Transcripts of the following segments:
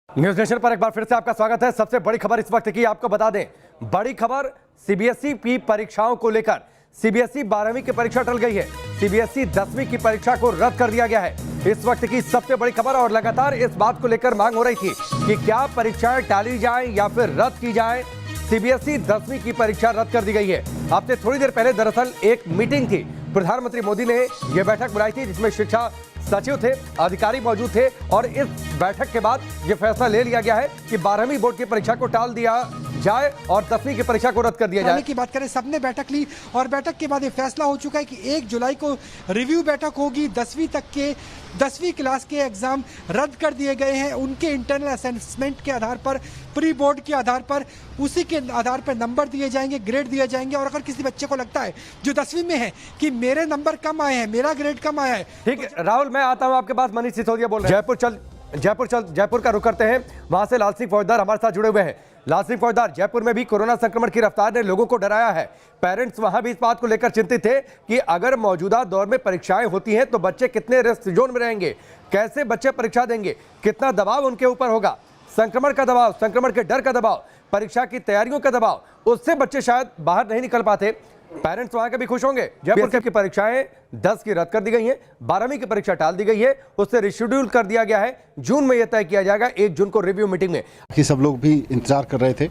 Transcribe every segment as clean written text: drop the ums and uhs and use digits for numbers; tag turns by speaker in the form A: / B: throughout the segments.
A: News nation पर एक बार फिर से आपका स्वागत है। सबसे बड़ी खबर इस वक्त की आपको बता दें, बड़ी खबर सीबीएसई की परीक्षाओं को लेकर। सीबीएसई 12वीं की परीक्षा टल गई है, सीबीएसई 10वीं की परीक्षा को रद्द कर दिया गया है। इस वक्त की सबसे बड़ी खबर और लगातार इस बात को लेकर मांग हो रही थी कि क्या परीक्षाएं टाली जाए या फिर रद्द की जाए। सीबीएसई 10वीं की परीक्षा रद्द कर दी गई है। अब से थोड़ी देर पहले दरअसल एक मीटिंग थी, प्रधानमंत्री मोदी ने यह बैठक बुलाई थी जिसमें शिक्षा सचिव थे, अधिकारी मौजूद थे और इस बैठक के बाद यह फैसला ले लिया गया है कि 12वीं बोर्ड की परीक्षा को टाल दिया जाए और 10वीं की परीक्षा को रद्द कर दिया जाए।
B: की बात करें, सबने बैठक ली और बैठक के बाद ये फैसला हो चुका है कि 1 जुलाई को रिव्यू बैठक होगी। 10वीं तक के 10वीं क्लास के एग्जाम रद्द कर दिए गए हैं। उनके इंटरनल असेसमेंट के आधार पर, प्री बोर्ड के आधार पर, उसी के आधार पर नंबर दिए जाएंगे, ग्रेड दिए जाएंगे। और अगर किसी बच्चे को लगता है जो 10वीं में है कि मेरे नंबर कम आए हैं, मेरा ग्रेड कम आया है,
A: ठीक है राहुल, मैं आता हूं आपके पास। मनीष सिसोदिया बोल रहे हैं। जयपुर का रुख करते हैं, वहां से लाल सिंह फौजदार हमारे साथ जुड़े हुए हैं। लाल सिंह फौजदार, जयपुर में भी कोरोना संक्रमण की रफ्तार ने लोगों को डराया है। पेरेंट्स वहां भी इस बात को लेकर चिंतित थे कि अगर मौजूदा दौर में परीक्षाएं होती हैं तो बच्चे कितने रिस्क जोन में रहेंगे, कैसे बच्चे परीक्षा देंगे, कितना दबाव उनके ऊपर होगा, संक्रमण का दबाव, संक्रमण के डर का दबाव, परीक्षा की तैयारियों का दबाव, उससे बच्चे शायद बाहर नहीं निकल पाते। पेरेंट्स वहां के भी खुश होंगे। जयपुर की परीक्षाएं 10 की रद्द कर दी गई हैं, 12वीं की परीक्षा टाल दी गई है, उससे रिशेड्यूल कर दिया गया है। जून में यह तय किया जाएगा, 1 जून को रिव्यू मीटिंग में।
C: कि सब लोग भी इंतजार कर रहे थे।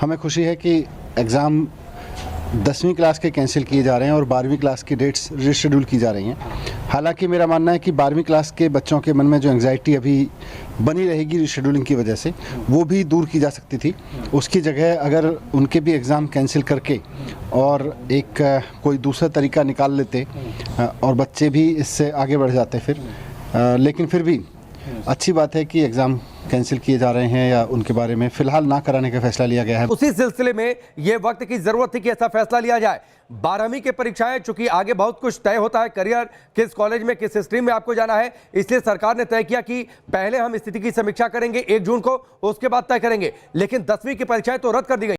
C: हमें खुशी है कि एग्ज़ाम 10वीं क्लास के कैंसिल किए जा रहे हैं और 12वीं क्लास की डेट्स रिशेड्यूल की जा रही हैं। हालांकि मेरा मानना है कि 12वीं क्लास के बच्चों के मन में जो एंग्जाइटी अभी बनी रहेगी रिशेड्यूलिंग की वजह से, वो भी दूर की जा सकती थी। उसकी जगह अगर उनके भी एग्ज़ाम कैंसिल करके और एक कोई दूसरा तरीका निकाल लेते और बच्चे भी इससे आगे बढ़ जाते फिर, लेकिन फिर भी अच्छी बात है कि एग्ज़ाम कैंसिल किए जा रहे हैं या उनके बारे में फिलहाल ना कराने का फैसला लिया गया है।
A: उसी सिलसिले में यह वक्त की जरूरत थी कि ऐसा फैसला लिया जाए। 12वीं की परीक्षाएं, चूंकि आगे बहुत कुछ तय होता है, करियर किस कॉलेज में, किस स्ट्रीम में आपको जाना है, इसलिए सरकार ने तय किया कि पहले हम स्थिति की समीक्षा करेंगे 1 जून को, उसके बाद तय करेंगे। लेकिन 10वीं की परीक्षाएं तो रद्द कर दी गई।